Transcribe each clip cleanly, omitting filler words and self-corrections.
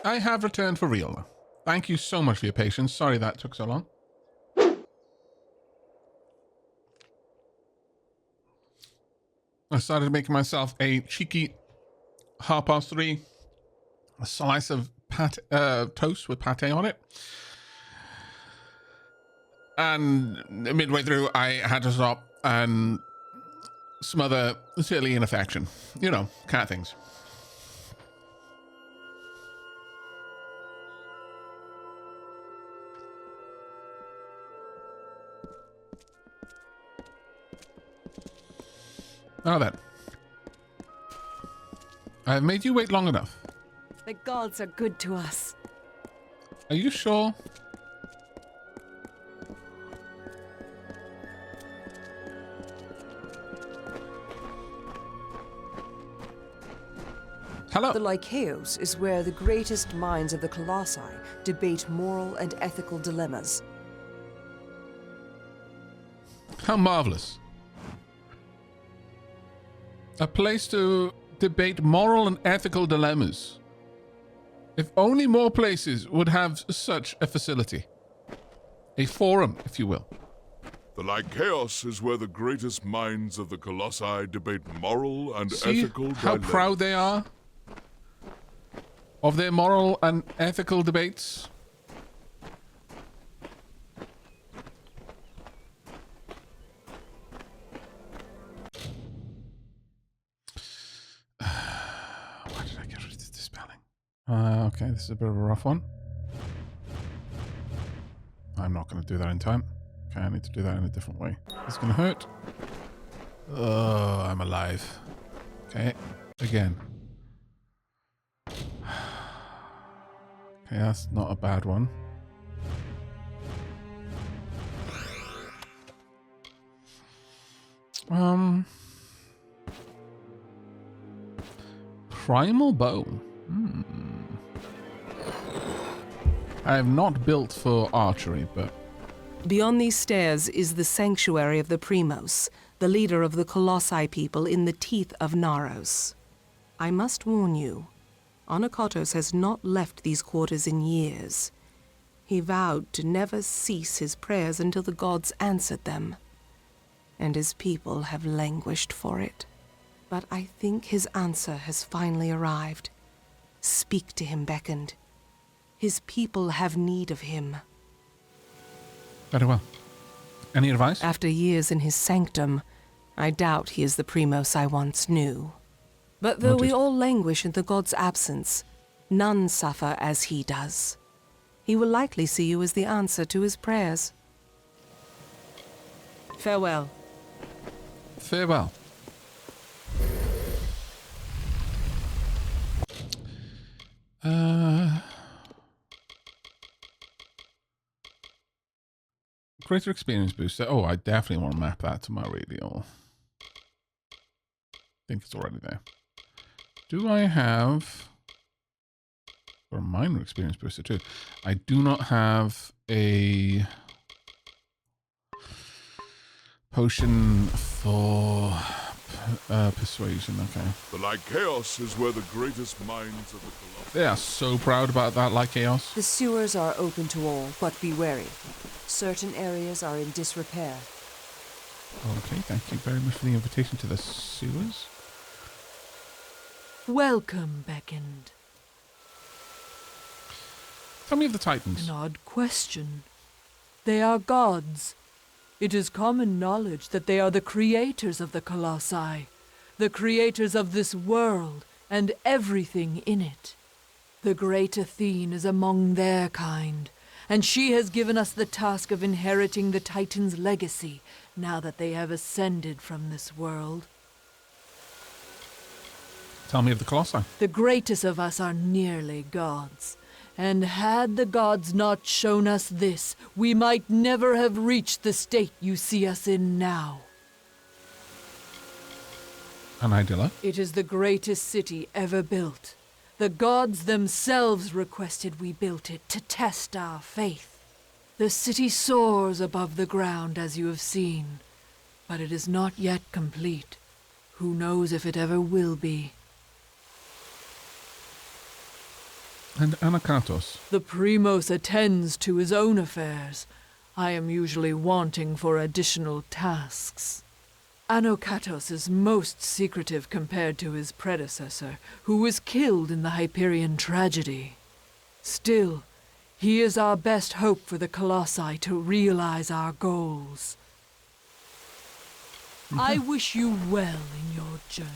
I have returned for real now. Thank you so much for your patience. Sorry that took so long. I started making myself a cheeky 3:30, a slice of toast with pate on it. And midway through, I had to stop and smother silly infection. You know, cat things. Now then. I've made you wait long enough. The gods are good to us. Are you sure? Hello. The Lycaeus is where the greatest minds of the Colossi debate moral and ethical dilemmas. How marvelous. A place to debate moral and ethical dilemmas. If only more places would have such a facility. A forum, if you will. The Lycaeus is where the greatest minds of the Colossi debate moral and ethical dilemmas. How proud they are of their moral and ethical debates. Why did I get rid of the spelling? Okay, this is a bit of a rough one. I'm not going to do that in time. Okay, I need to do that in a different way. It's going to hurt. Oh, I'm alive. Okay, again. Okay, that's not a bad one. Primal bow. I have not built for archery, but... Beyond these stairs is the sanctuary of the Primos, the leader of the Colossi people in the teeth of Naros. I must warn you, Anakotos has not left these quarters in years. He vowed to never cease his prayers until the gods answered them, and his people have languished for it. But I think his answer has finally arrived. Speak to him, Beckoned. His people have need of him. Very well. Any advice? After years in his sanctum, I doubt he is the Primos I once knew. But though we all languish in the god's absence, none suffer as he does. He will likely see you as the answer to his prayers. Farewell. Farewell. Greater experience booster. Oh, I definitely want to map that to my radial. I think it's already there. Do I have... or a minor experience booster too? I do not have a potion for persuasion. Okay. The Lycaeus is where the greatest minds of the Colossi... They are so proud about that, Lycaeus. The sewers are open to all, but be wary. Certain areas are in disrepair. Okay, thank you very much for the invitation to the sewers. Welcome, Beckoned. Tell me of the Titans. An odd question. They are gods. It is common knowledge that they are the creators of the Colossi, the creators of this world and everything in it. The great Athene is among their kind, and she has given us the task of inheriting the Titans' legacy now that they have ascended from this world. Tell me of the Colossi. The greatest of us are nearly gods. And had the gods not shown us this, we might never have reached the state you see us in now. An Idylla? It is the greatest city ever built. The gods themselves requested we built it to test our faith. The city soars above the ground, as you have seen, but it is not yet complete. Who knows if it ever will be? And Anakatos. The Primos attends to his own affairs. I am usually wanting for additional tasks. Anokatos is most secretive compared to his predecessor, who was killed in the Hyperion tragedy. Still, he is our best hope for the Colossi to realize our goals. I wish you well in your journey.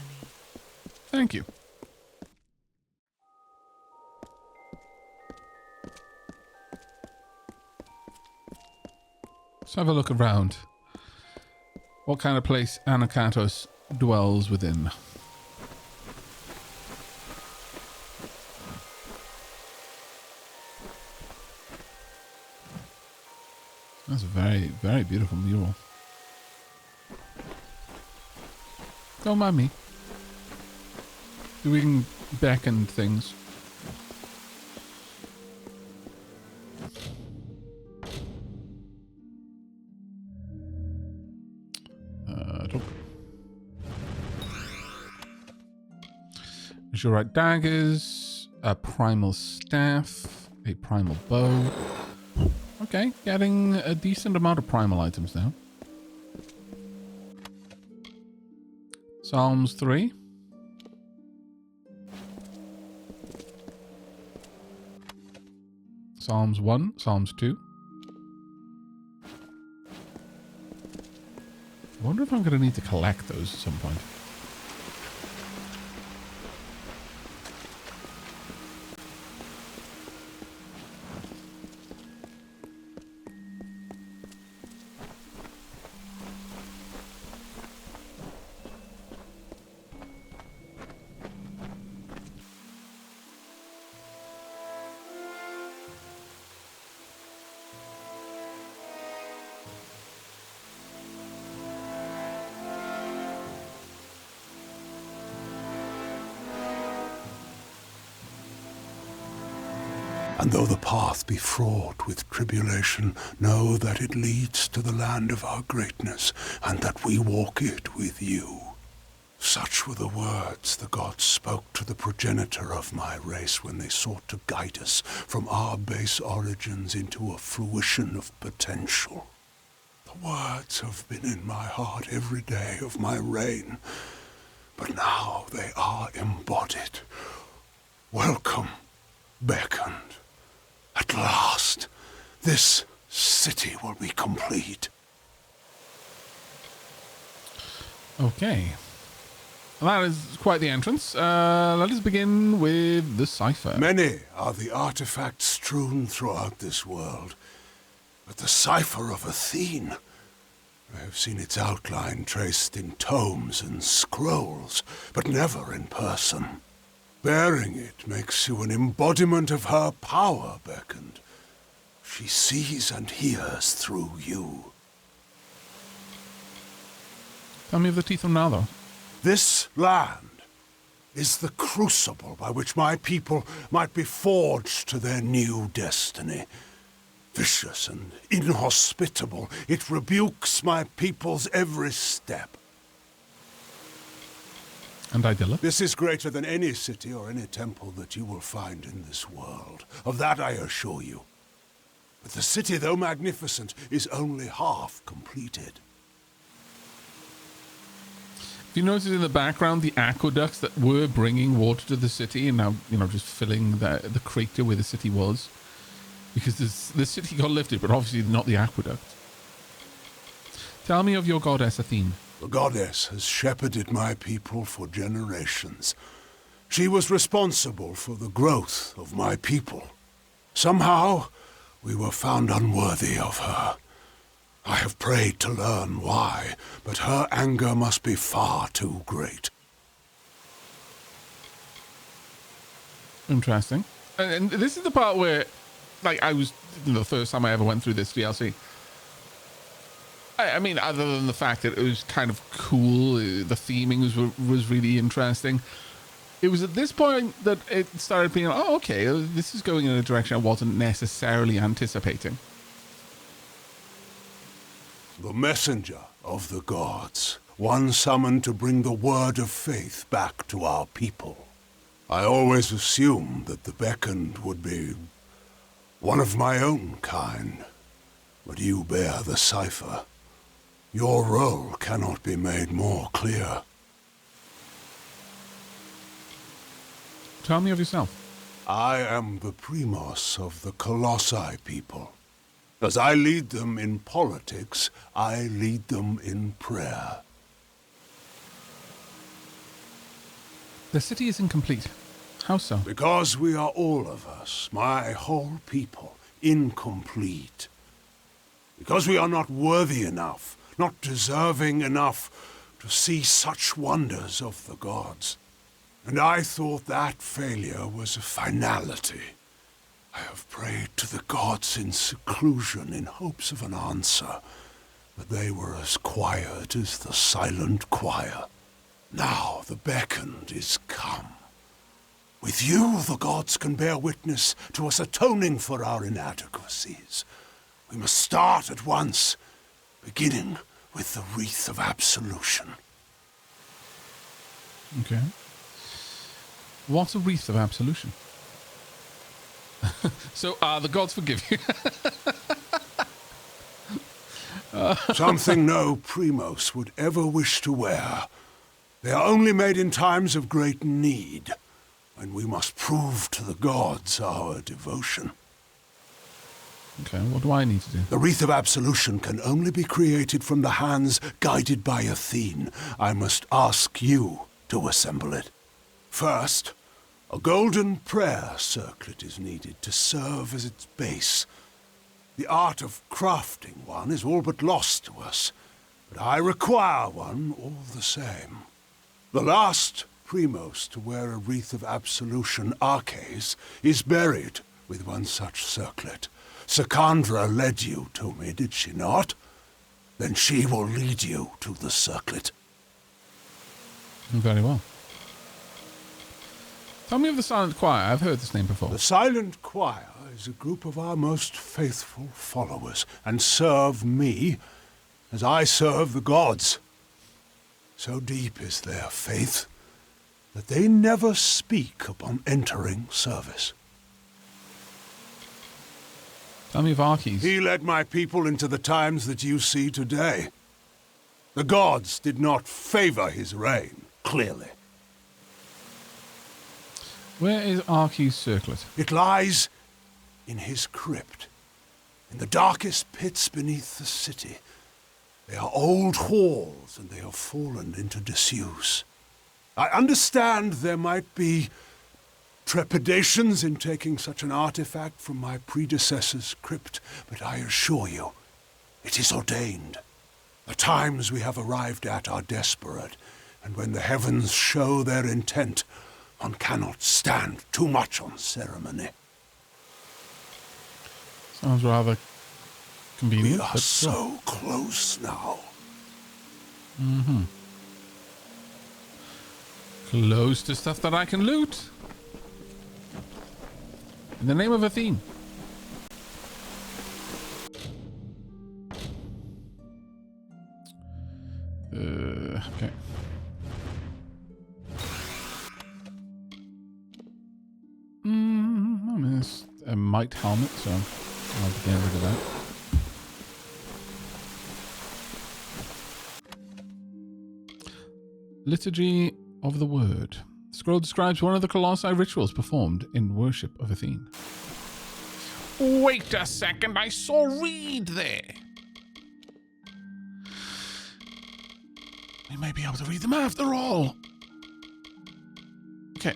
Thank you. Let's have a look around. What kind of place Anakatos dwells within. That's a very, very beautiful mural. Don't mind me. Doing beckon things. Azurite daggers, a primal staff, a primal bow. Okay, getting a decent amount of primal items now. Psalms 3. Psalms 1, Psalms 2. I wonder if I'm going to need to collect those at some point. And though the path be fraught with tribulation, know that it leads to the land of our greatness, and that we walk it with you. Such were the words the gods spoke to the progenitor of my race when they sought to guide us from our base origins into a fruition of potential. The words have been in my heart every day of my reign, but now they are embodied. Welcome, beckoned. At last, this city will be complete. Okay. Well, that is quite the entrance. Let us begin with the cipher. Many are the artifacts strewn throughout this world, but the cipher of Athene, I have seen its outline traced in tomes and scrolls, but never in person. Bearing it makes you an embodiment of her power, beckoned. She sees and hears through you. Tell me of the Teeth of Naldo. This land is the crucible by which my people might be forged to their new destiny. Vicious and inhospitable, it rebukes my people's every step. And Idilla? This is greater than any city or any temple that you will find in this world. Of that I assure you. But the city, though magnificent, is only half completed. If you notice in the background the aqueducts that were bringing water to the city and now, just filling the crater where the city was. Because the city got lifted, but obviously not the aqueduct. Tell me of your goddess Athene. The goddess has shepherded my people for generations. She was responsible for the growth of my people. Somehow, we were found unworthy of her. I have prayed to learn why, but her anger must be far too great. Interesting. And this is the part where, I was, the first time I ever went through this DLC. I mean, other than the fact that it was kind of cool, the theming was really interesting. It was at this point that it started being, oh, okay, this is going in a direction I wasn't necessarily anticipating. The messenger of the gods, one summoned to bring the word of faith back to our people. I always assumed that the beckoned would be one of my own kind, but you bear the cipher. Your role cannot be made more clear. Tell me of yourself. I am the Primos of the Colossi people. As I lead them in politics, I lead them in prayer. The city is incomplete. How so? Because we are all of us, my whole people, incomplete. Because we are not worthy enough, not deserving enough to see such wonders of the gods. And I thought that failure was a finality. I have prayed to the gods in seclusion in hopes of an answer, but they were as quiet as the silent choir. Now the beckoned is come. With you, the gods can bear witness to us atoning for our inadequacies. We must start at once, beginning with the wreath of absolution. Okay. What's a wreath of absolution? So, the gods forgive you. Something no Primos would ever wish to wear. They are only made in times of great need, when we must prove to the gods our devotion. Okay, what do I need to do? The wreath of absolution can only be created from the hands guided by Athene. I must ask you to assemble it. First, a golden prayer circlet is needed to serve as its base. The art of crafting one is all but lost to us, but I require one all the same. The last Primos to wear a wreath of absolution, Arches, is buried with one such circlet. Secandra led you to me, did she not? Then she will lead you to the circlet. Very well. Tell me of the Silent Choir. I've heard this name before. The Silent Choir is a group of our most faithful followers, and serve me as I serve the gods. So deep is their faith that they never speak upon entering service. Tell me of Arches. He led my people into the times that you see today. The gods did not favor his reign, clearly. Where is Arches' circlet? It lies in his crypt, in the darkest pits beneath the city. They are old halls, and they have fallen into disuse. I understand there might be trepidations in taking such an artifact from my predecessor's crypt, but I assure you, it is ordained. The times we have arrived at are desperate, and when the heavens show their intent, one cannot stand too much on ceremony. Sounds rather convenient. We are so close now. Mm-hmm. Close to stuff that I can loot. In the name of Athene. Okay. I mean, it's a might helmet, so I'll get rid of that. Liturgy of the Word. The scroll describes one of the Colossi rituals performed in worship of Athene. Wait a second, I saw Reed there. We may be able to read them after all. Okay.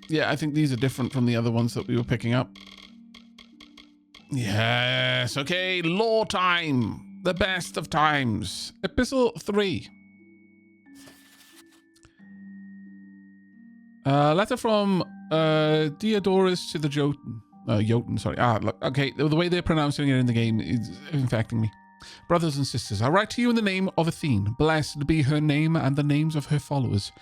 Yeah, I think these are different from the other ones that we were picking up. Yes, okay, law time. The best of times. Epistle 3. Letter from Diodorus to the Jotun. Jotun, sorry. Okay, the way they're pronouncing it in the game is infecting me. Brothers and sisters, I write to you in the name of Athene. Blessed be her name and the names of her followers.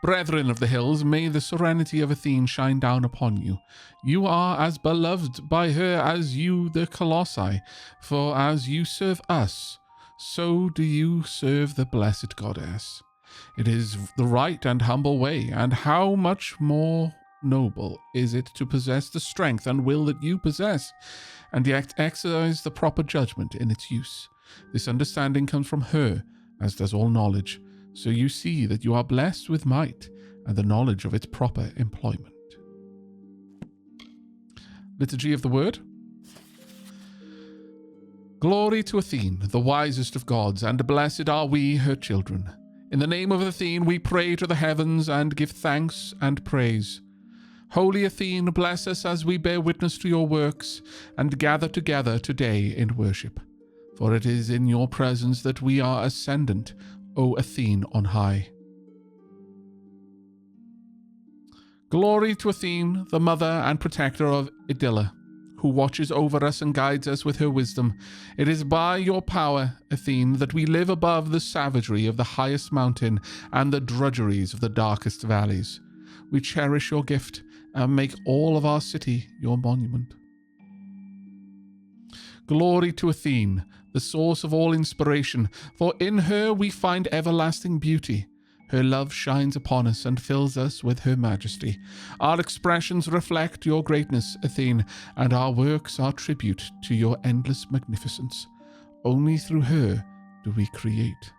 Brethren of the hills, may the serenity of Athene shine down upon you. You are as beloved by her as you the Colossi, for as you serve us, so do you serve the blessed goddess. It is the right and humble way, and how much more noble is it to possess the strength and will that you possess, and yet exercise the proper judgment in its use. This understanding comes from her, as does all knowledge. So you see that you are blessed with might and the knowledge of its proper employment. Liturgy of the Word. Glory to Athene, the wisest of gods, and blessed are we, her children. In the name of Athene we pray to the heavens and give thanks and praise. Holy Athene, bless us as we bear witness to your works and gather together today in worship. For it is in your presence that we are ascendant, O Athene on high. Glory to Athene, the mother and protector of Idylla, who watches over us and guides us with her wisdom. It is by your power, Athene, that we live above the savagery of the highest mountain and the drudgeries of the darkest valleys. We cherish your gift and make all of our city your monument. Glory to Athene, the source of all inspiration, for in her we find everlasting beauty. Her love shines upon us and fills us with her majesty. Our expressions reflect your greatness, Athene, and our works are tribute to your endless magnificence. Only through her do we create.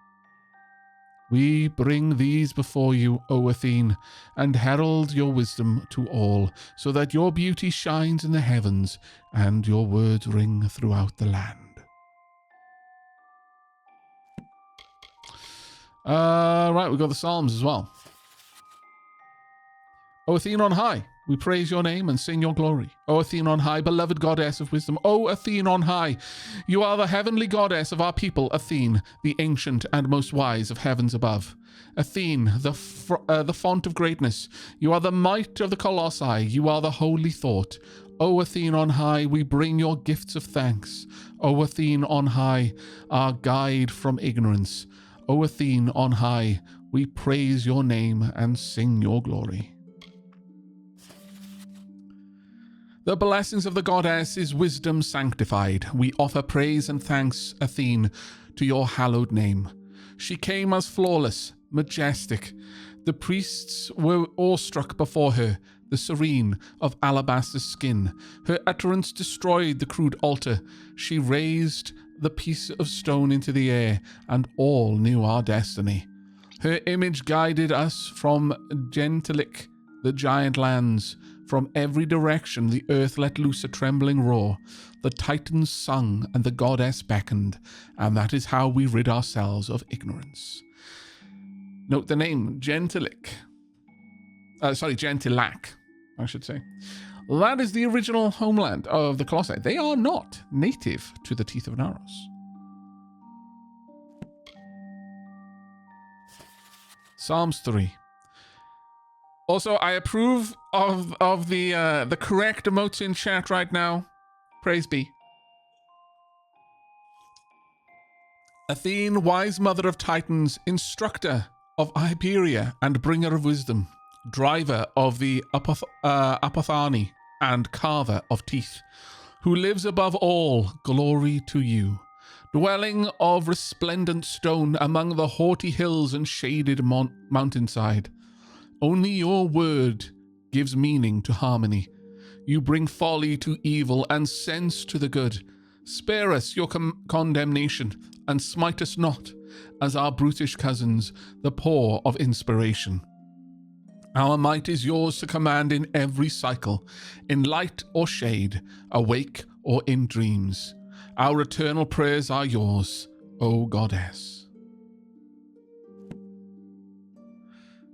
We bring these before you, O Athene, and herald your wisdom to all, so that your beauty shines in the heavens and your words ring throughout the land. Right, we've got the Psalms as well. O Athene on high, we praise your name and sing your glory. O Athene on high, beloved goddess of wisdom. O Athene on high, you are the heavenly goddess of our people, Athene, the ancient and most wise of heavens above. Athene, the font of greatness, you are the might of the Colossi, you are the holy thought. O Athene on high, we bring your gifts of thanks. O Athene on high, our guide from ignorance. O Athene on high, we praise your name and sing your glory. The blessings of the goddess is wisdom sanctified. We offer praise and thanks, Athene, to your hallowed name. She came as flawless, majestic. The priests were awestruck before her, the serene of alabaster skin. Her utterance destroyed the crude altar. She raised the piece of stone into the air, and all knew our destiny. Her image guided us from Gentilic, the giant lands. From every direction the earth let loose a trembling roar. The Titans sung and the goddess beckoned, and that is how we rid ourselves of ignorance. Note the name, Gentilic. Gentilac, I should say. That is the original homeland of the Colossi. They are not native to the Teeth of Naros. Psalms 3. Also, I approve of the correct emotes in chat right now. Praise be. Athene, wise mother of Titans, instructor of Iberia and bringer of wisdom, driver of the Apothani and carver of teeth, who lives above all, glory to you. Dwelling of resplendent stone among the haughty hills and shaded mountainside. Only your word gives meaning to harmony. You bring folly to evil and sense to the good. Spare us your condemnation and smite us not, as our brutish cousins, the poor of inspiration. Our might is yours to command in every cycle, in light or shade, awake or in dreams. Our eternal prayers are yours, O Goddess.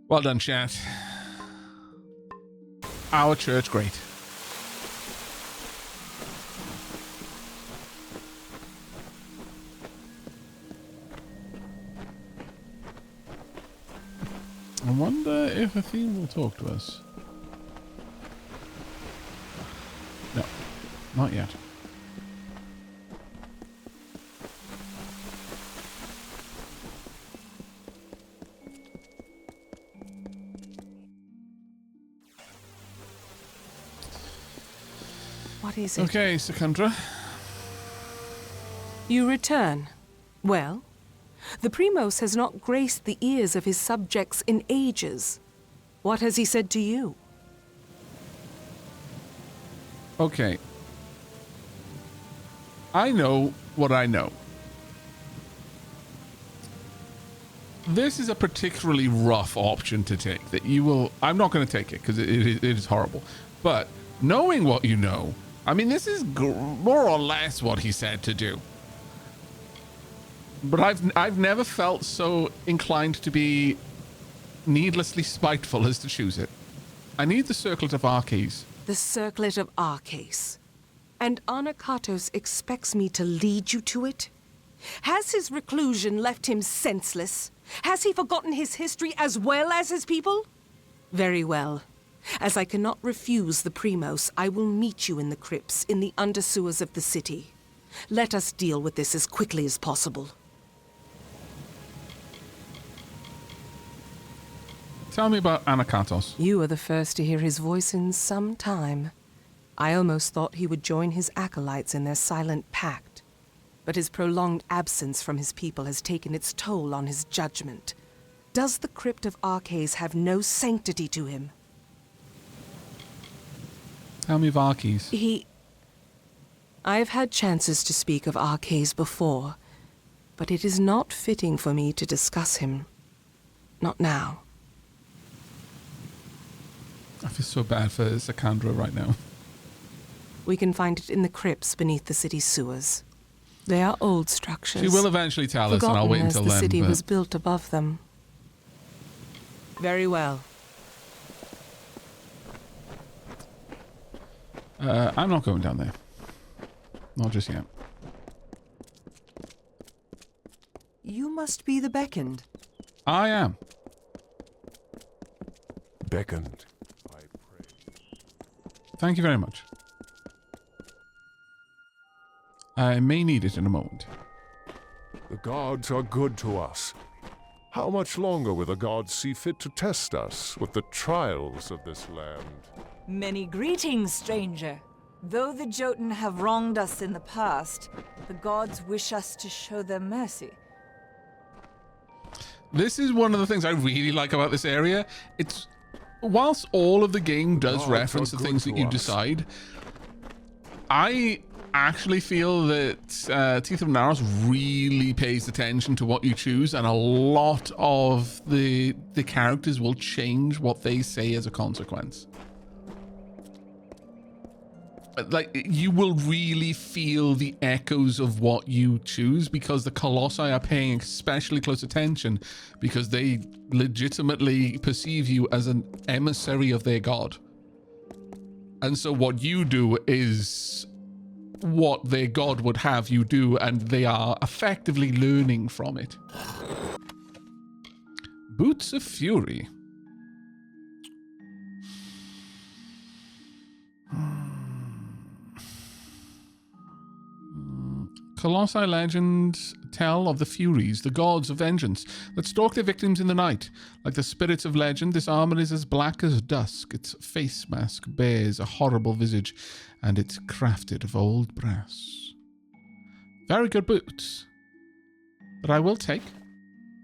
Well done, chat. Our church great. I wonder if Athene will talk to us. No, not yet. What is it? Okay, Secundra. You return. Well, The Primos has not graced the ears of his subjects in ages. What has he said to you? Okay. I know what I know. This is a particularly rough option to take that you will... I'm not going to take it because it is horrible. But knowing what you know, I mean, this is more or less what he said to do. But I've never felt so inclined to be needlessly spiteful as to choose it. I need the Circlet of Arcades. The Circlet of Arcades. And Anakatos expects me to lead you to it? Has his reclusion left him senseless? Has he forgotten his history as well as his people? Very well. As I cannot refuse the Primos, I will meet you in the crypts in the undersewers of the city. Let us deal with this as quickly as possible. Tell me about Anakatos. You are the first to hear his voice in some time. I almost thought he would join his acolytes in their silent pact. But his prolonged absence from his people has taken its toll on his judgment. Does the Crypt of Arcades have no sanctity to him? Tell me of Arcades. I have had chances to speak of Arcades before, but it is not fitting for me to discuss him. Not now. I feel so bad for Sakandra right now. We can find it in the crypts beneath the city's sewers. They are old structures. She will eventually tell us, and I'll wait until the then. city was built above them. Very well. I'm not going down there. Not just yet. You must be the beckoned. I am. Beckoned, I pray. Thank you very much. I may need it in a moment. The gods are good to us. How much longer will the gods see fit to test us with the trials of this land? Many greetings, stranger. Though the Jotun have wronged us in the past, the gods wish us to show them mercy. This is one of the things I really like about this area. It's... Whilst all of the game does reference the things that you decide, I actually feel that Teeth of Naros really pays attention to what you choose, and a lot of the characters will change what they say as a consequence. Like, you will really feel the echoes of what you choose because the Colossi are paying especially close attention because they legitimately perceive you as an emissary of their god. And so what you do is what their god would have you do, and they are effectively learning from it. Boots of Fury. Colossi legends tell of the Furies, the gods of vengeance, that stalk their victims in the night. Like the spirits of legend, this armor is as black as dusk. Its face mask bears a horrible visage, and it's crafted of old brass. Very good boots, that I will take,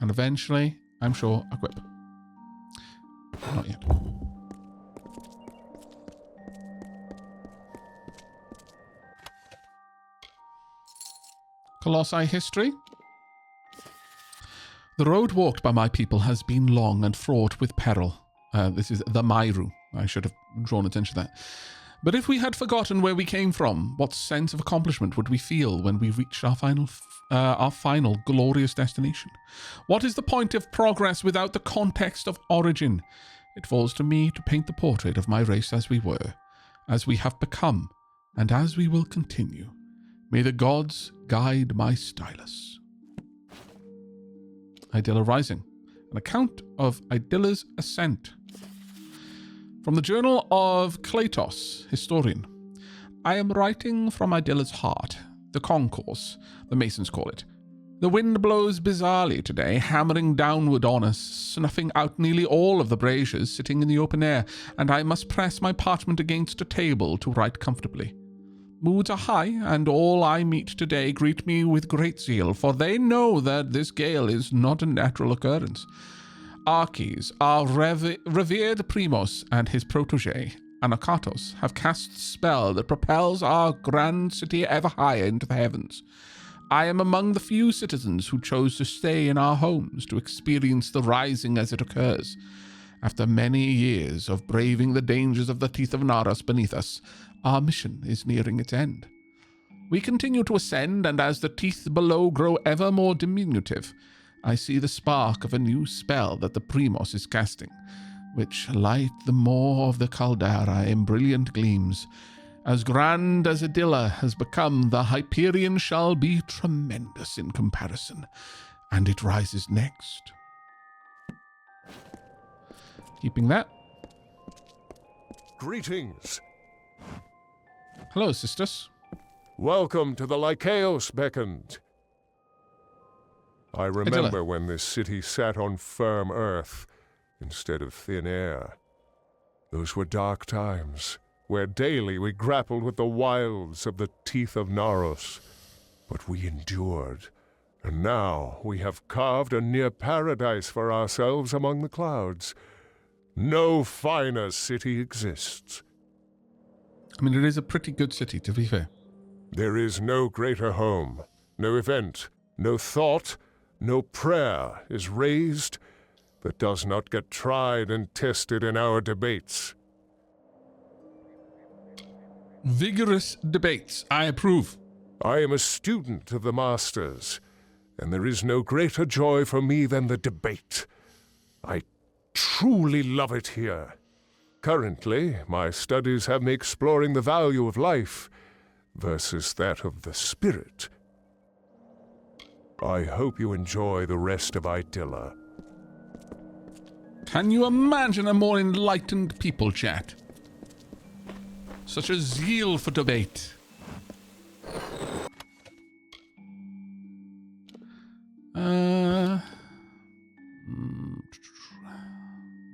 and eventually, I'm sure, equip. Not yet. Colossi history. The road walked by my people has been long and fraught with peril. This is the Mairu. I should have drawn attention to that. But if we had forgotten where we came from, what sense of accomplishment would we feel when we reached our final glorious destination? What is the point of progress without the context of origin? It falls to me to paint the portrait of my race as we were, as we have become, and as we will continue. May the gods guide my stylus. Idylla Rising. An account of Idylla's ascent. From the Journal of Kletos, historian. I am writing from Idylla's heart, the concourse, the masons call it. The wind blows bizarrely today, hammering downward on us, snuffing out nearly all of the braziers sitting in the open air, and I must press my parchment against a table to write comfortably. Moods are high, and all I meet today greet me with great zeal, for they know that this gale is not a natural occurrence. Arches, our revered Primos, and his protege, Anakatos, have cast a spell that propels our grand city ever higher into the heavens. I am among the few citizens who chose to stay in our homes to experience the rising as it occurs. After many years of braving the dangers of the teeth of Naros beneath us, our mission is nearing its end. We continue to ascend, and as the teeth below grow ever more diminutive, I see the spark of a new spell that the Primos is casting, which light the more of the caldera in brilliant gleams. As grand as Adilla has become, the Hyperion shall be tremendous in comparison, and it rises next. Keeping that. Greetings. Hello, sisters. Welcome to the Lycaeos beckoned. I remember Adilla. when this city sat on firm earth instead of thin air. Those were dark times, where daily we grappled with the wilds of the teeth of Naros. But we endured, and now we have carved a near paradise for ourselves among the clouds. No finer city exists. I mean, it is a pretty good city, to be fair. There is no greater home, no event, no thought, no prayer is raised that does not get tried and tested in our debates. Vigorous debates. I approve. I am a student of the masters, and there is no greater joy for me than the debate. I truly love it here. Currently, my studies have me exploring the value of life versus that of the spirit. I hope you enjoy the rest of Idilla. Can you imagine a more enlightened people, chat? Such a zeal for debate.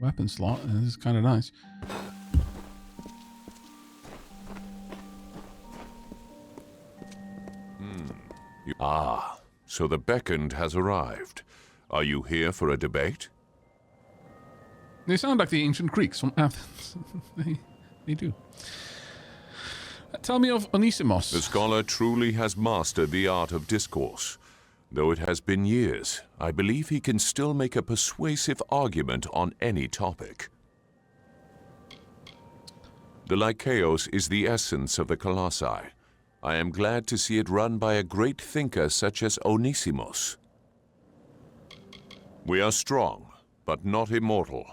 Weapon slot. This is kind of nice. Ah, so the beckoned has arrived. Are you here for a debate? They sound like the ancient Greeks from Athens. They do. Tell me of Onesimus. The scholar truly has mastered the art of discourse. Though it has been years, I believe he can still make a persuasive argument on any topic. The Lycaeos is the essence of the Colossi. I am glad to see it run by a great thinker such as Onesimus. We are strong, but not immortal.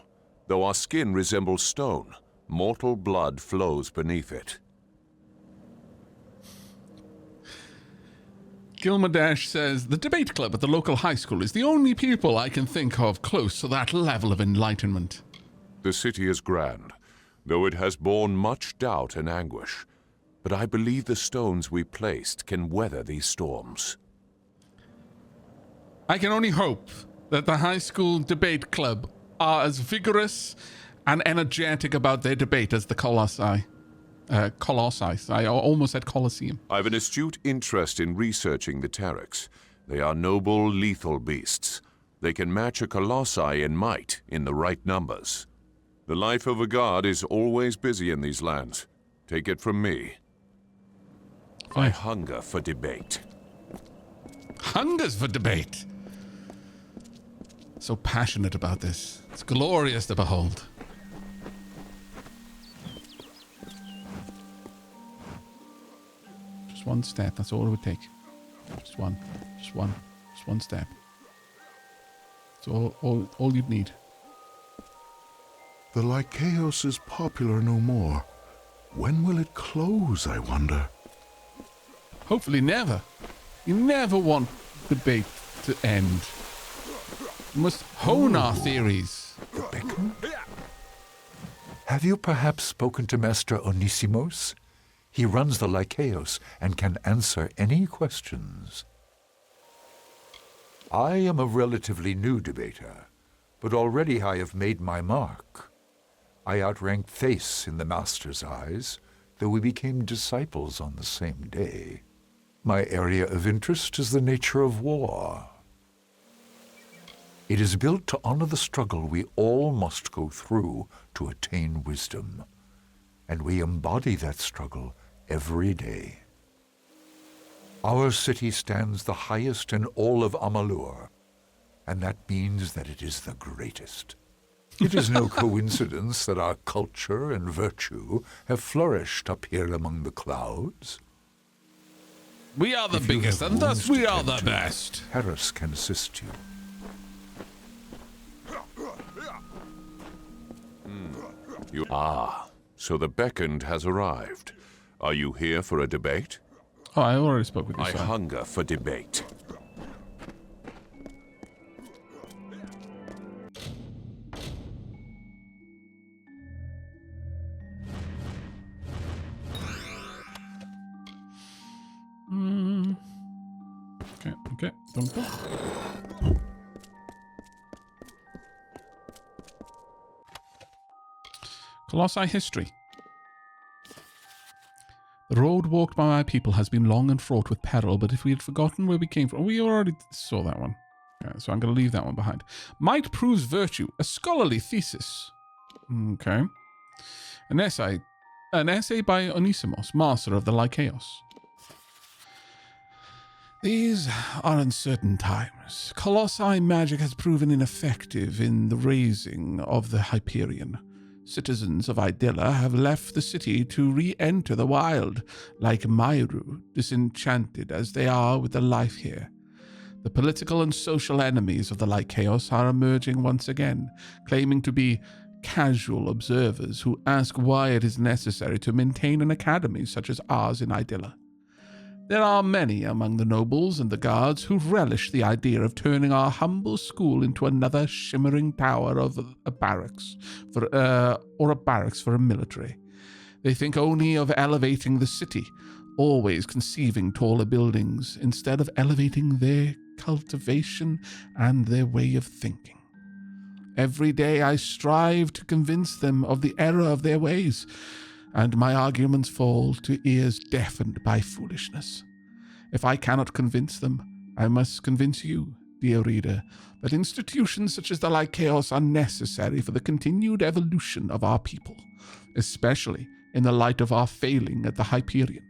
Though our skin resembles stone, mortal blood flows beneath it. Gilmadash says, the debate club at the local high school is the only people I can think of close to that level of enlightenment. The city is grand, though it has borne much doubt and anguish. But I believe the stones we placed can weather these storms. I can only hope that the high school debate club are as vigorous and energetic about their debate as the Colossi. Colossi. I almost said Colosseum. I have an astute interest in researching the Pteryx. They are noble, lethal beasts. They can match a Colossi in might in the right numbers. The life of a god is always busy in these lands. Take it from me. I hunger for debate. Hungers for debate. So passionate about this. It's glorious to behold. Just one step, that's all it would take. Just one step. It's all you'd need. The Lycaeos is popular no more. When will it close, I wonder? Hopefully never. You never want debate to end. We must hone our theories. The beacon? Have you perhaps spoken to Master Onesimus? He runs the Lycaeos and can answer any questions. I am a relatively new debater, but already I have made my mark. I outrank Thace in the Master's eyes, though we became disciples on the same day. My area of interest is the nature of war. It is built to honor the struggle we all must go through to attain wisdom, and we embody that struggle every day. Our city stands the highest in all of Amalur, and that means that it is the greatest. It is no coincidence that our culture and virtue have flourished up here among the clouds. We are the If you biggest, have and thus wounds we to are tend the to, best. Harris can assist you. So the beckoned has arrived. Are you here for a debate? Oh, I already spoke with you, I sir. hunger for debate. Okay. Dum, dum. Colossi history. The road walked by my people has been long and fraught with peril, but if we had forgotten where we came from... We already saw that one. Okay, so I'm going to leave that one behind. Might proves virtue. A scholarly thesis. Okay. An essay by Onisimos, master of the Lycaeos. These are uncertain times. Colossi magic has proven ineffective in the raising of the Hyperion. Citizens of Idylla have left the city to re-enter the wild, like Myru, disenchanted as they are with the life here. The political and social enemies of the Lycaeos are emerging once again, claiming to be casual observers who ask why it is necessary to maintain an academy such as ours in Idylla. There are many among the nobles and the guards who relish the idea of turning our humble school into another shimmering tower of a barracks for a military. They think only of elevating the city, always conceiving taller buildings instead of elevating their cultivation and their way of thinking. Every day I strive to convince them of the error of their ways, and my arguments fall to ears deafened by foolishness. If I cannot convince them, I must convince you, dear reader, that institutions such as the Lycaeos are necessary for the continued evolution of our people, especially in the light of our failing at the Hyperion.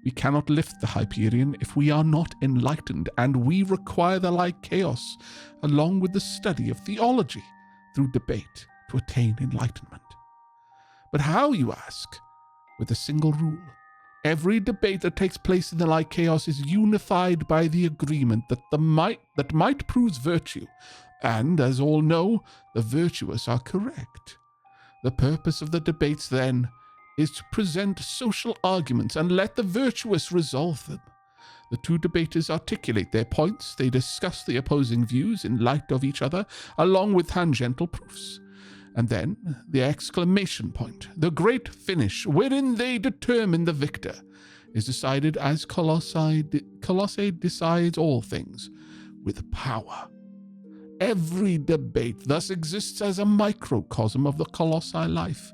We cannot lift the Hyperion if we are not enlightened, and we require the Lycaeos, along with the study of theology, through debate, to attain enlightenment. But how, you ask? With a single rule. Every debate that takes place in the Lycaeos is unified by the agreement that might proves virtue, and, as all know, the virtuous are correct. The purpose of the debates, then, is to present social arguments and let the virtuous resolve them. The two debaters articulate their points, they discuss the opposing views in light of each other, along with tangential proofs. And then the exclamation point, the great finish, wherein they determine the victor, is decided as Colossae decides all things, with power. Every debate thus exists as a microcosm of the Colossi life,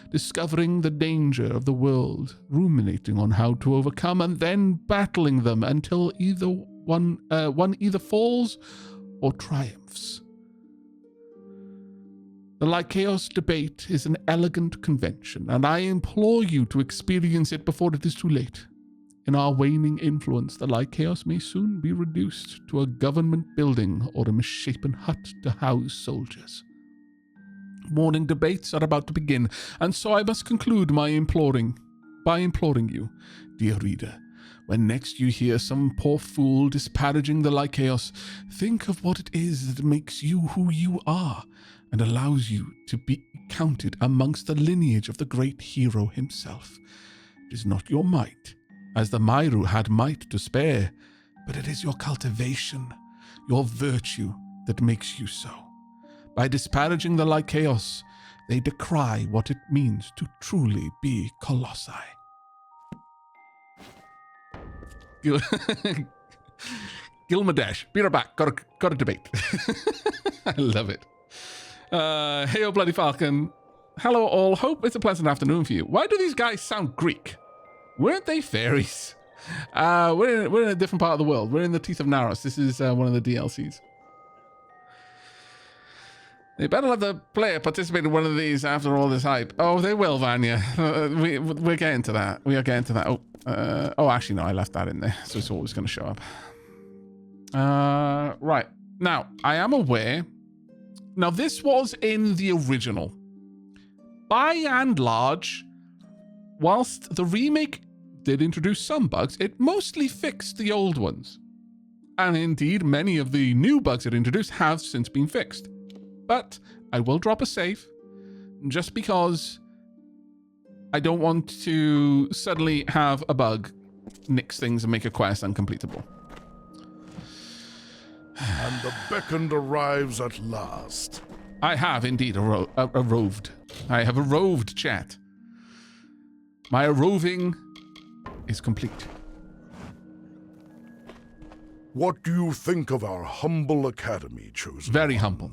discovering the danger of the world, ruminating on how to overcome, and then battling them until one either falls or triumphs. The Lycaeos debate is an elegant convention, and I implore you to experience it before it is too late. In our waning influence, the Lycaeos may soon be reduced to a government building or a misshapen hut to house soldiers. Morning debates are about to begin, and so I must conclude by imploring you, dear reader, when next you hear some poor fool disparaging the Lycaeos, think of what it is that makes you who you are, and allows you to be counted amongst the lineage of the great hero himself. It is not your might, as the Myru had might to spare, but it is your cultivation, your virtue, that makes you so. By disparaging the Lycaeos, they decry what it means to truly be Colossi. Gilmadesh, be right back. Got a debate. I love it. Hey, oh, Bloody Falcon. Hello all, hope it's a pleasant afternoon for you. Why do these guys sound Greek? Weren't they fairies? We're in a different part of the world. We're in the Teeth of Naros. This is one of the DLCs. They better let the player participate in one of these after all this hype. Oh, they will, Vanya. We're getting to that. We are getting to that. Oh, actually, no, I left that in there. So it's always going to show up. Right. Now, I am aware. Now, this was in the original. By and large, whilst the remake did introduce some bugs, it mostly fixed the old ones. And indeed, many of the new bugs it introduced have since been fixed. But I will drop a save, just because I don't want to suddenly have a bug nix things and make a quest uncompletable. And the beckoned arrives at last. I have indeed roved. I have roved, chat. My roving is complete. What do you think of our humble academy, Chosen? Very humble.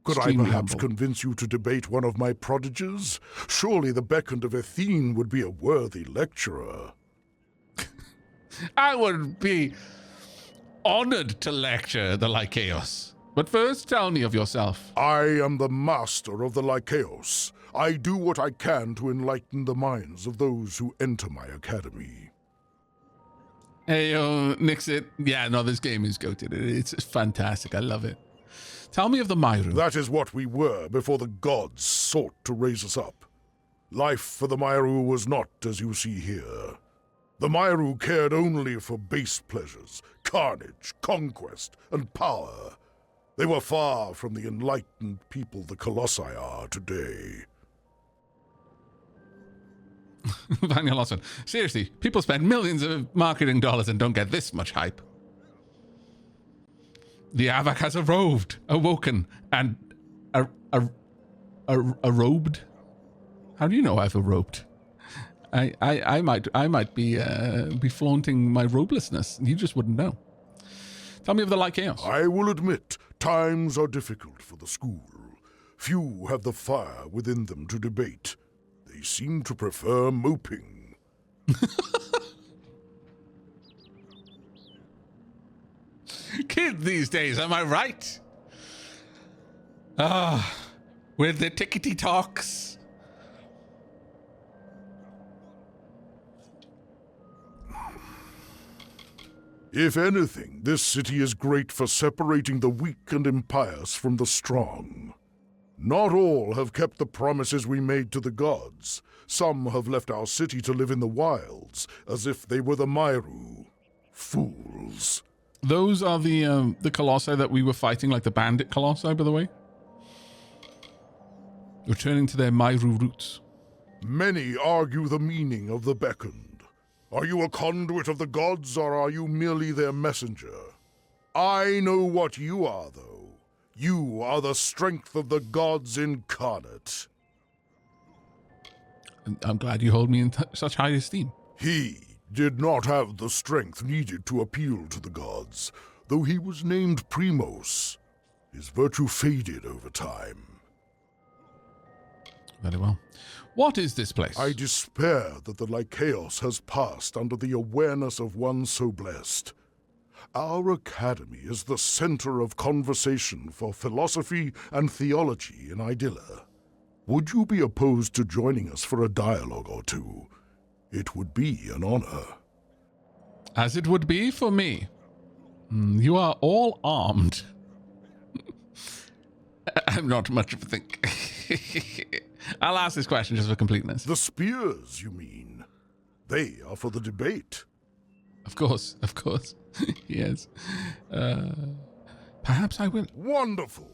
Could I Extremely perhaps humble. convince you to debate one of my prodigies? Surely the beckoned of Athene would be a worthy lecturer. I would be honored to lecture the Lycaeus. But first, tell me of yourself. I am the master of the Lycaeus. I do what I can to enlighten the minds of those who enter my academy. Hey, Nixit. Yeah, no, this game is goated. It's fantastic. I love it. Tell me of the Myru. That is what we were before the gods sought to raise us up. Life for the Myru was not as you see here. The Myru cared only for base pleasures, carnage, conquest, and power. They were far from the enlightened people the Colossi are today. Vanya Lawson. Seriously, people spend millions of marketing dollars and don't get this much hype. The Aavak has awoken, and robed. How do you know I've arobed? I might be flaunting my robelessness. You just wouldn't know. Tell me of the Lycaeus. I will admit, times are difficult for the school. Few have the fire within them to debate. They seem to prefer moping. Kid these days, am I right? With the tickety talks. If anything, this city is great for separating the weak and impious from the strong. Not all have kept the promises we made to the gods. Some have left our city to live in the wilds, as if they were the Myru. Fools. Those are the colossi that we were fighting, like the bandit colossi, by the way. Returning to their Myru roots. Many argue the meaning of the beckoned. Are you a conduit of the gods, or are you merely their messenger? I know what you are, though. You are the strength of the gods incarnate. I'm glad you hold me in such high esteem. He did not have the strength needed to appeal to the gods, though he was named Primos. His virtue faded over time. Very well. What is this place? I despair that the Lycaeus has passed under the awareness of one so blessed. Our academy is the center of conversation for philosophy and theology in Idylla. Would you be opposed to joining us for a dialogue or two? It would be an honor. As it would be for me. You are all armed. I'm not much of a think. I'll ask this question just for completeness. The spears, you mean? They are for the debate. Of course. Yes. Perhaps I will. Wonderful.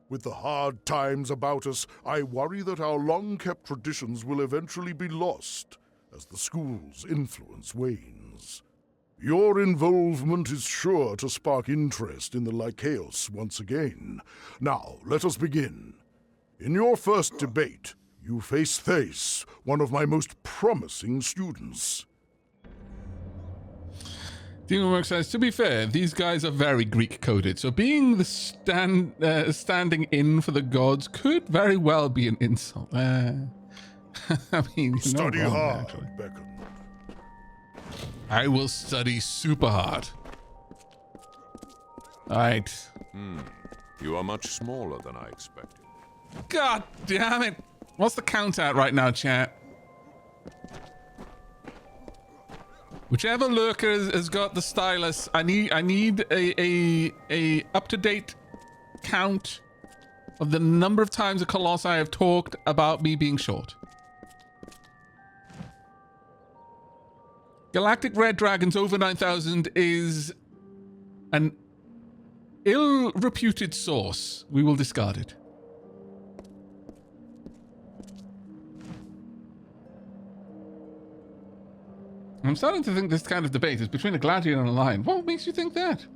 With the hard times about us, I worry that our long-kept traditions will eventually be lost as the school's influence wanes. Your involvement is sure to spark interest in the Lycaeus once again. Now, let us begin. In your first debate, you face Thace, one of my most promising students. Demonwork says, to be fair, these guys are very Greek-coded, so being the standing in for the gods could very well be an insult. I mean, Study wrong, hard, actually. Beckon. I will study super hard. All right. You are much smaller than I expected. God damn it. What's the count at right now, chat? Whichever lurker has got the stylus, I need a up-to-date count of the number of times the Colossi have talked about me being short. Galactic Red Dragons over 9,000 is an ill-reputed source. We will discard it. I'm starting to think this kind of debate is between a gladiator and a lion. What makes you think that?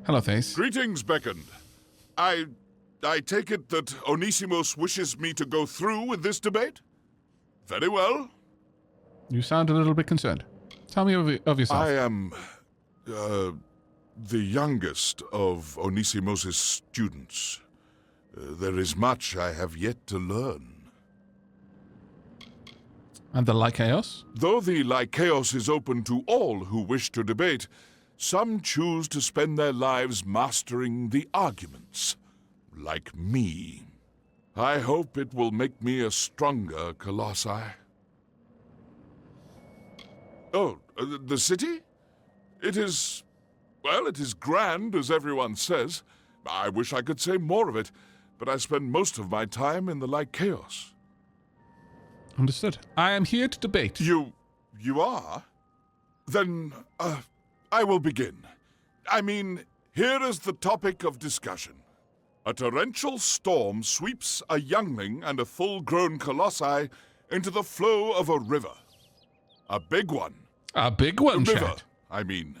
Hello, Face. Greetings, Beckon. I take it that Onisimos wishes me to go through with this debate? Very well. You sound a little bit concerned. Tell me of yourself. I am the youngest of Onisimos' students. There is much I have yet to learn. And the Lycaos? Though the Lycaos is open to all who wish to debate, some choose to spend their lives mastering the arguments, like me. I hope it will make me a stronger Colossi. Oh, the city? It is... well, it is grand, as everyone says. I wish I could say more of it, but I spend most of my time in the Lycaos. Understood. I am here to debate. You are? Then, I will begin. I mean, here is the topic of discussion. A torrential storm sweeps a youngling and a full-grown colossi into the flow of a river. A big one. A big one, river, chat. I mean.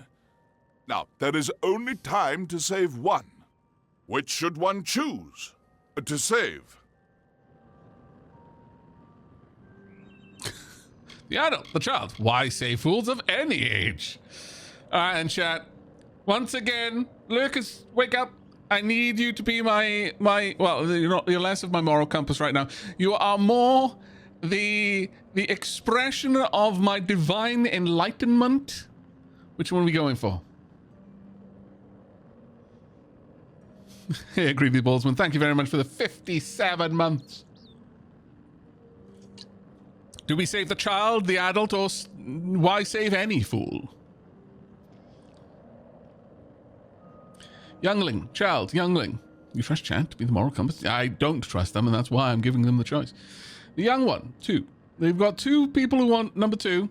Now, there is only time to save one. Which should one choose to save? The adult, the child. Why save fools of any age? And chat, once again, Lucas, wake up. I need you to be my well, you're less of my moral compass right now. You are more the expression of my divine enlightenment. Which one are we going for? Hey, Greedy Ballsman, thank you very much for the 57 months. Do we save the child, the adult, or why save any fool? Youngling, child, youngling. You trust chat to be the moral compass? I don't trust them, and that's why I'm giving them the choice. The young one, 2. They've got 2 people who want number 2.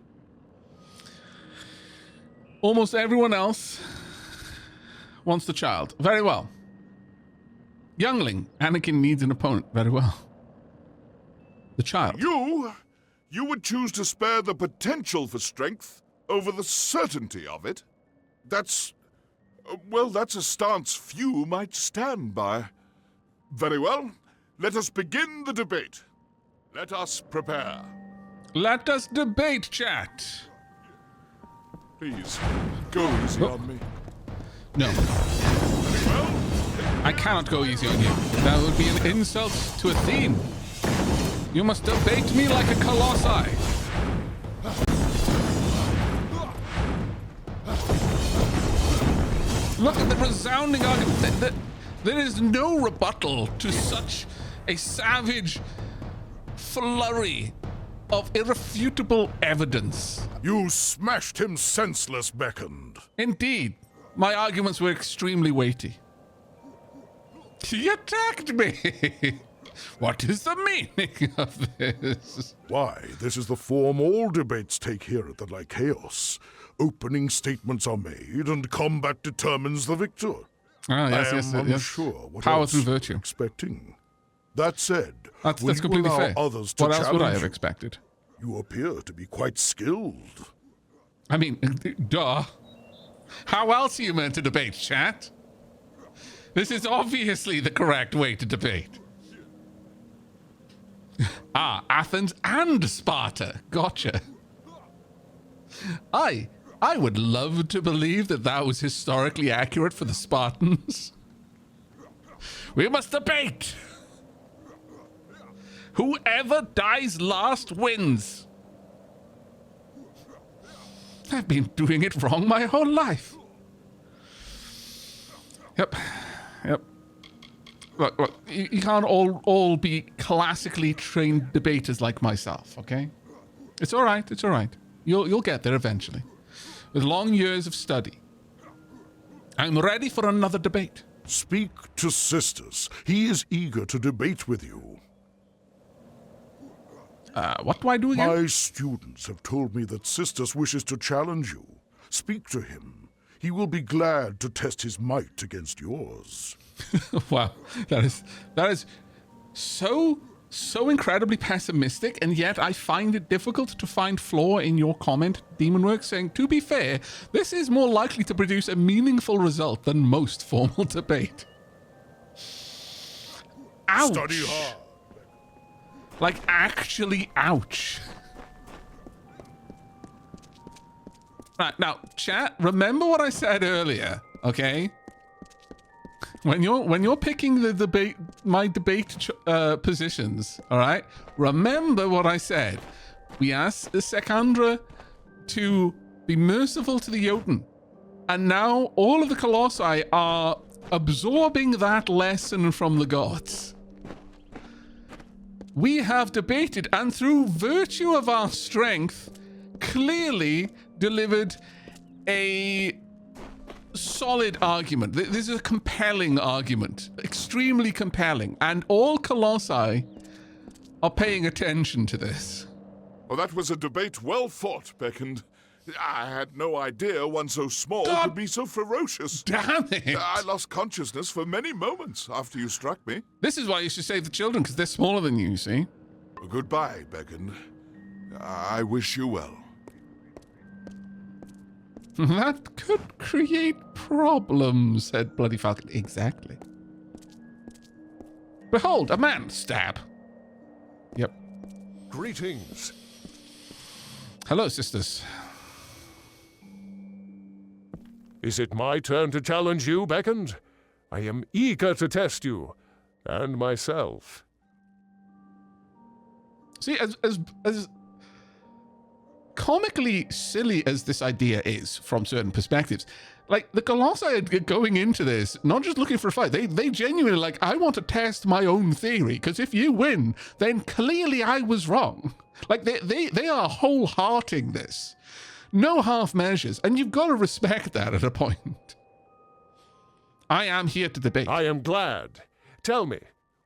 Almost everyone else wants the child. Very well. Youngling, Anakin needs an opponent. Very well. The child. You would choose to spare the potential for strength over the certainty of it? That's a stance few might stand by. Very well. Let us begin the debate. Let us prepare. Let us debate, chat. Please, go easy on me. No. Well, I cannot go easy on you. That would be an insult to a theme. You must debate me like a colossi. Look at the resounding argument. There is no rebuttal to such a savage flurry of irrefutable evidence. you smashed him senseless, Beckon. Indeed, my arguments were extremely weighty. He attacked me. What is the meaning of this? Why, this is the form all debates take here at the Lycaos. Opening statements are made, and combat determines the victor. Ah, yes, I yes, am yes. unsure what Power else through you were virtue. expecting. That said, That's will you completely allow fair. others to What else would I challenge have you? expected? You appear to be quite skilled. I mean, duh. How else are you meant to debate, chat? This is obviously the correct way to debate. Ah, Athens and Sparta. Gotcha. I would love to believe that was historically accurate for the Spartans. We must debate. Whoever dies last wins. I've been doing it wrong my whole life. Yep. Look, you can't all be classically trained debaters like myself, okay? It's all right. You'll get there eventually. With long years of study. I'm ready for another debate. Speak to Sisters. He is eager to debate with you. What do I do again? My students have told me that Sisters wishes to challenge you. Speak to him. He will be glad to test his might against yours. Wow, that is so incredibly pessimistic, and yet I find it difficult to find flaw in your comment, Demonworks, saying, to be fair, this is more likely to produce a meaningful result than most formal debate. Ouch. Study hard. Like, actually, ouch. Right, now, chat, remember what I said earlier, okay? When you're picking the debate, my debate positions, all right? Remember what I said. We asked the Secandra to be merciful to the Jotun, and now all of the Colossi are absorbing that lesson from the gods. We have debated, and through virtue of our strength, clearly delivered a solid argument. This is a compelling argument, extremely compelling, and all Colossi are paying attention to this. Well, that was a debate well fought, Beckend. I had no idea one so small could be so ferocious. Damn it! I lost consciousness for many moments after you struck me. This is why you should save the children, because they're smaller than you, see? Goodbye, Beckend. I wish you well. That could create problems, said Bloody Falcon. Exactly. Behold, a man. Stab. Yep. Greetings. Hello, sisters. Is it my turn to challenge you, Beckend? I am eager to test you, and myself. See, as comically silly as this idea is from certain perspectives, like, the Colossi are going into this not just looking for a fight. They genuinely, like, I want to test my own theory, because if you win, then clearly I was wrong. Like, they are wholehearting this. No half measures, and you've got to respect that at a point. I am here to debate. I am glad. Tell me,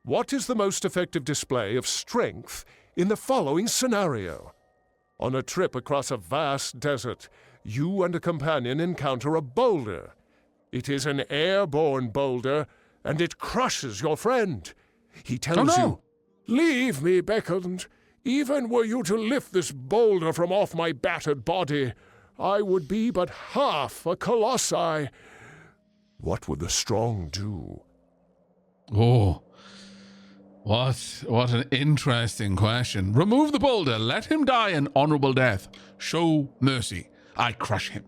what is the most effective display of strength in the following scenario? On a trip across a vast desert, you and a companion encounter a boulder. It is an airborne boulder, and it crushes your friend. He tells you, "Leave me, Beckend. Even were you to lift this boulder from off my battered body, I would be but half a Colossi." What would the strong do? Oh, what an interesting question. Remove the boulder. Let him die an honorable death. Show mercy. I crush him.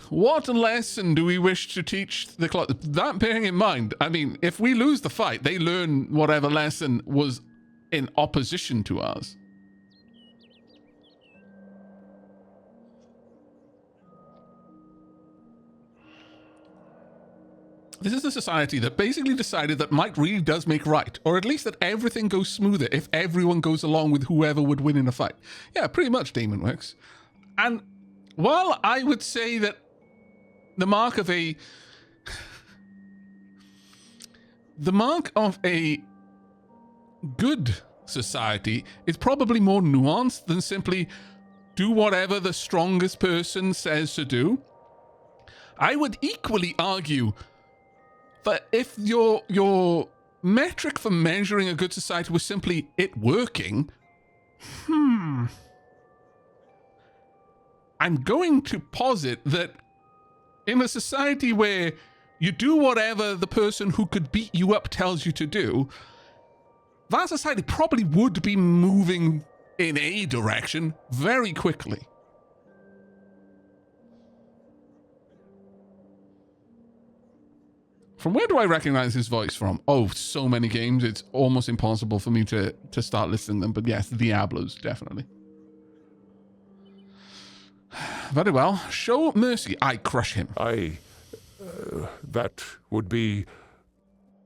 What lesson do we wish to teach the class? That bearing in mind, I mean, if we lose the fight, they learn whatever lesson was in opposition to us. This is a society that basically decided that might really does make right, or at least that everything goes smoother if everyone goes along with whoever would win in a fight. Yeah, pretty much, Demonworks. And while I would say that the mark of a good society is probably more nuanced than simply do whatever the strongest person says to do, I would equally argue that if your metric for measuring a good society was simply it working, I'm going to posit that in a society where You do whatever the person who could beat you up tells you to do. That society probably would be moving in a direction very quickly. From where do I recognize his voice from? Oh, so many games, it's almost impossible for me to start listing them. But yes, Diablos, definitely. Very well. Show mercy. I crush him. That would be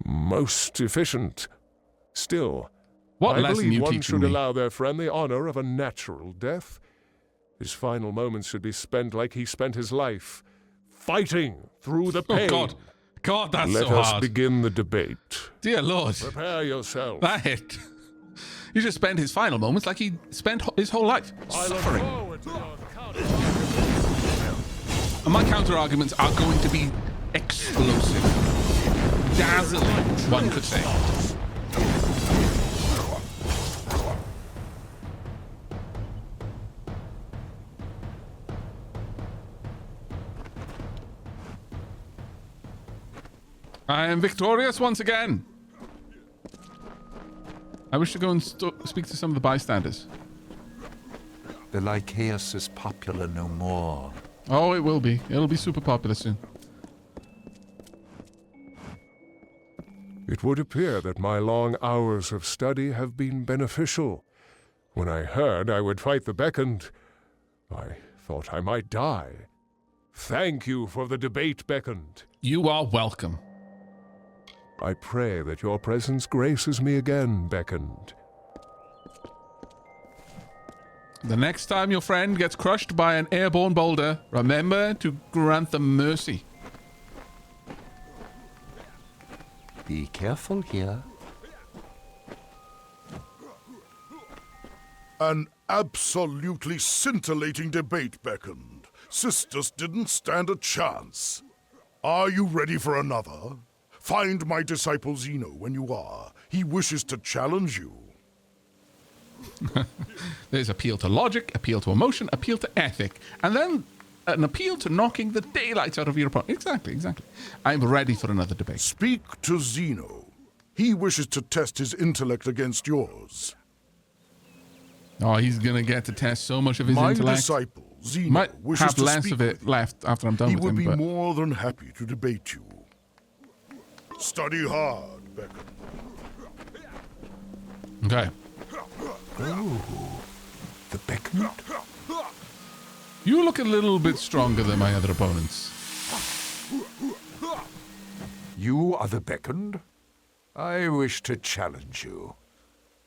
most efficient. Still, What I lesson believe you one teaching should me? allow their friend the honor of a natural death. His final moments should be spent like he spent his life, fighting through the pain. Oh, God. God, that's Let so us hard. begin the debate. Dear Lord. Prepare yourself. That hit. He just spent his final moments like he spent his whole life suffering. And my counter-arguments are going to be explosive. Dazzling, one could say. I am victorious once again. I wish to go and speak to some of the bystanders. The Lycaeus is popular no more. Oh, it will be. It'll be super popular soon. It would appear that my long hours of study have been beneficial. When I heard I would fight the Beckoned, I thought I might die. Thank you for the debate, Beckoned. You are welcome. I pray that your presence graces me again, Beckoned. The next time your friend gets crushed by an airborne boulder, remember to grant them mercy. Be careful here. An absolutely scintillating debate, Beckoned. Sisters didn't stand a chance. Are you ready for another? Find my disciple Zeno when you are. He wishes to challenge you. There's appeal to logic, appeal to emotion, appeal to ethic, and then an appeal to knocking the daylights out of your opponent. Exactly. I'm ready for another debate. Speak to Zeno. He wishes to test his intellect against yours. Oh, he's going to get to test so much of his My intellect. disciple, Zeno, Might wishes have to less speak of it with you. left after I'm done He with would him. be But more than happy to debate you. Study hard, Beckoned. okay. Oh, the Beckoned? You look a little bit stronger than my other opponents. You are the Beckoned? I wish to challenge you.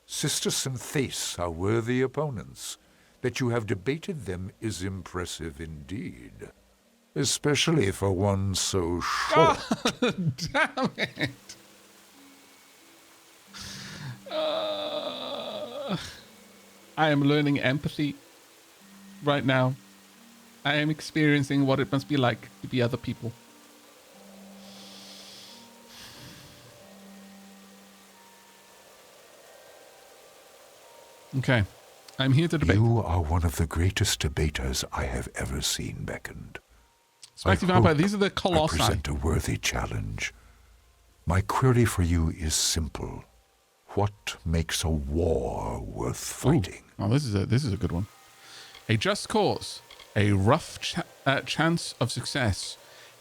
Sister Synthase are worthy opponents. That you have debated them is impressive indeed. Especially for one so short. Damn it. I am learning empathy right now. I am experiencing what it must be like to be other people. Okay. I'm here to debate. You are one of the greatest debaters I have ever seen, Beckoned. Spiky Vampire, these are the Colossi. I present a worthy challenge. My query for you is simple. What makes a war worth fighting? Ooh. Oh, this is a good one. A just cause, a rough chance of success,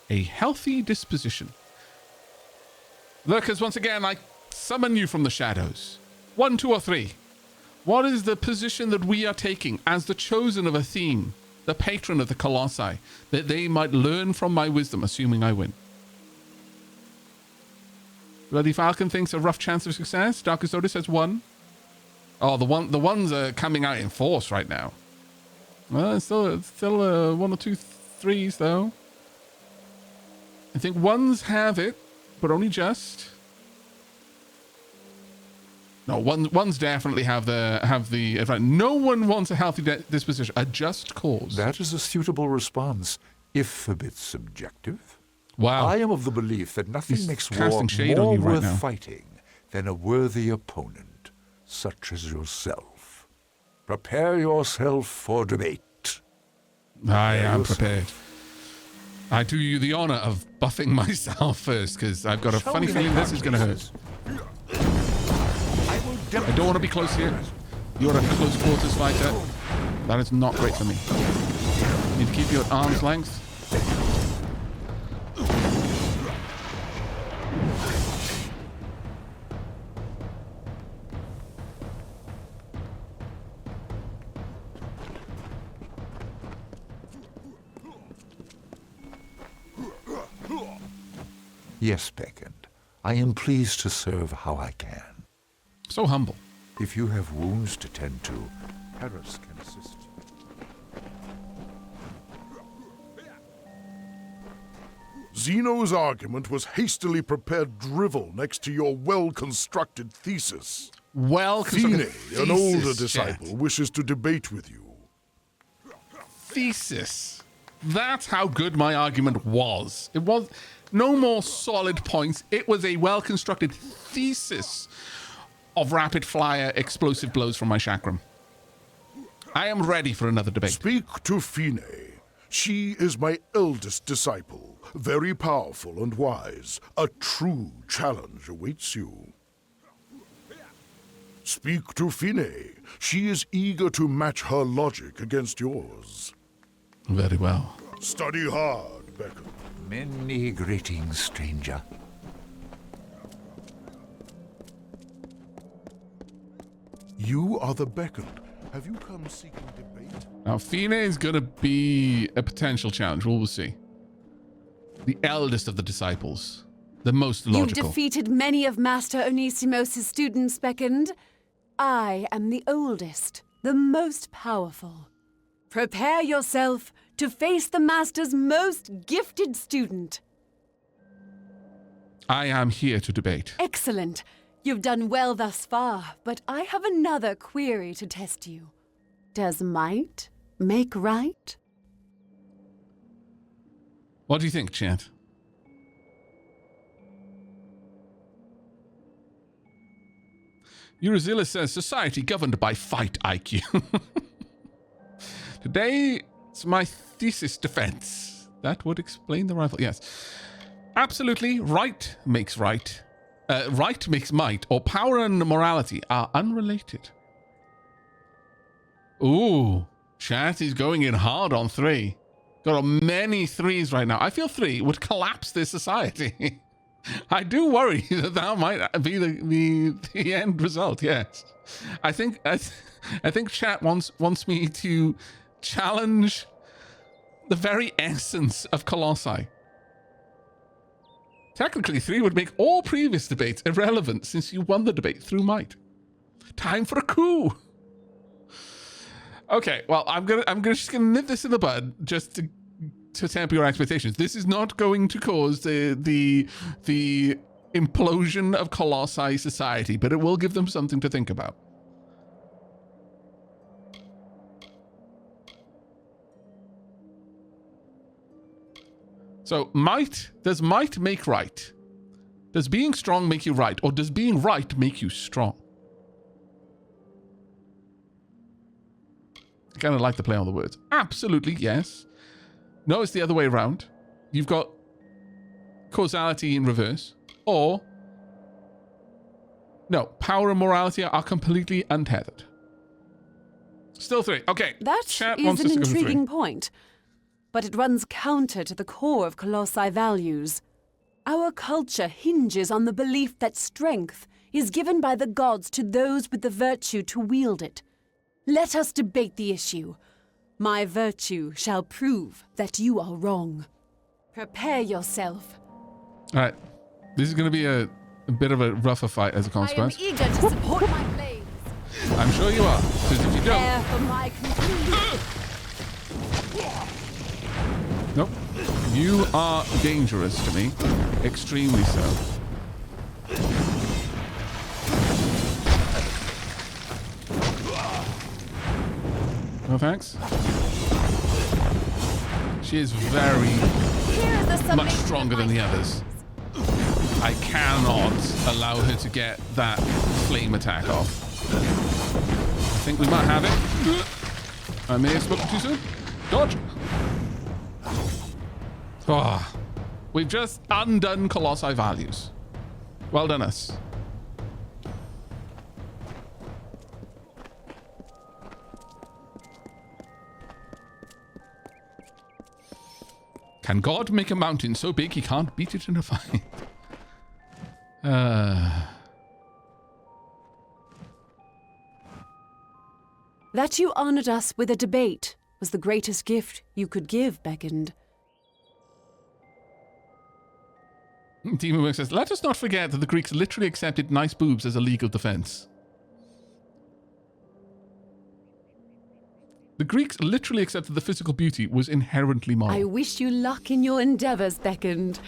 a healthy disposition. Lurkers, once again, I summon you from the shadows. 1, 2, or 3. What is the position that we are taking as the chosen of Athene, the patron of the Colossi, that they might learn from my wisdom, assuming I win? Bloody Falcon thinks a rough chance of success. Darkest Otis says 1. Oh, the ones are coming out in force right now. Well, it's still 1 or 2 3s though. I think 1s have it, but only just. No, ones definitely have the advantage. No one wants a healthy disposition, a just cause. That is a suitable response, if a bit subjective. Wow. I am of the belief that nothing He's makes war casting shade more on you right worth now. fighting than a worthy opponent, such as yourself. Prepare yourself for debate. I am prepared. I do you the honor of buffing myself first, because I've got a funny feeling this is going to hurt. I don't want to be close here. You're a close quarters fighter. That is not great for me. You need to keep you at arm's length. Yes, Beckon. I am pleased to serve how I can. So humble. If you have wounds to tend to, Paris can assist you. Zeno's argument was hastily prepared drivel next to your well-constructed thesis. Well-constructed thesis, an older disciple, wishes to debate with you. Thesis. That's how good my argument was. It was no more solid points. It was a well-constructed thesis of rapid-fire explosive blows from my chakram. I am ready for another debate. Speak to Fine. She is my eldest disciple, very powerful and wise. A true challenge awaits you. Speak to Fine. She is eager to match her logic against yours. Very well. Study hard, Beckon. Many greetings, stranger. You are the beckoned. Have you come seeking debate? Now, Fine is going to be a potential challenge. We'll see. The eldest of the disciples. The most logical. You've defeated many of Master Onisimos' students, Beckoned. I am the oldest, the most powerful. Prepare yourself to face the Master's most gifted student. I am here to debate. Excellent. You've done well thus far, but I have another query to test you. Does might make right? What do you think, chat? Eurozilla says, society governed by fight IQ. Today, it's my thesis defense. That would explain the rifle. Yes. Absolutely, right makes right. Right makes might, or power and morality are unrelated. Ooh, chat is going in hard on 3. Got many 3s right now. I feel 3 would collapse this society. I do worry that might be the end result. Yes, I think chat wants me to challenge the very essence of Colossi. Technically, 3 would make all previous debates irrelevant since you won the debate through might. Time for a coup. Okay, well, I'm just gonna nip this in the bud just to temper your expectations. This is not going to cause the implosion of Colossi society, but it will give them something to think about. So, does might make right? Does being strong make you right? Or does being right make you strong? I kind of like to play on the words. Absolutely, yes. No, it's the other way around. You've got causality in reverse. Or, no, power and morality are completely untethered. Still 3. Okay. That is an intriguing point. But it runs counter to the core of Colossi values. Our culture hinges on the belief that strength is given by the gods to those with the virtue to wield it. Let us debate the issue. My virtue shall prove that you are wrong. Prepare yourself. All right. This is going to be a bit of a rougher fight as a consequence. I am eager to support my blades. I'm sure you are, because if you don't... Prepare for my conclusion. Nope. You are dangerous to me. Extremely so. No thanks. She is very much stronger than the others. I cannot allow her to get that flame attack off. I think we might have it. I may have spoken too soon. Dodge. Oh, We've just undone Colossi values. Well done us. Can God make a mountain so big he can't beat it in a fight? That you honored us with a debate was the greatest gift you could give, Beckoned. Demon says, let us not forget that the Greeks literally accepted nice boobs as a legal defense. The Greeks literally accepted the physical beauty was inherently moral. I wish you luck in your endeavors, Beckoned.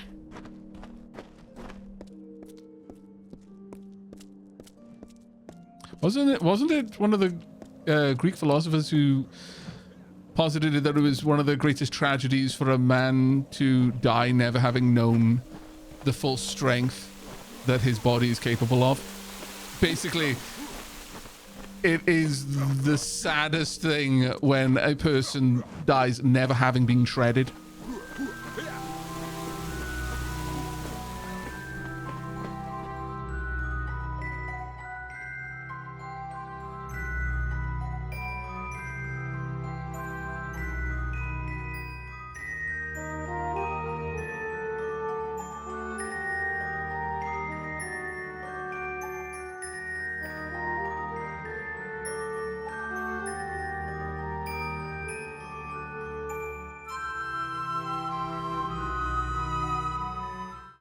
Wasn't it one of the Greek philosophers who posited that it was one of the greatest tragedies for a man to die never having known the full strength that his body is capable of? Basically, it is the saddest thing when a person dies never having been shredded.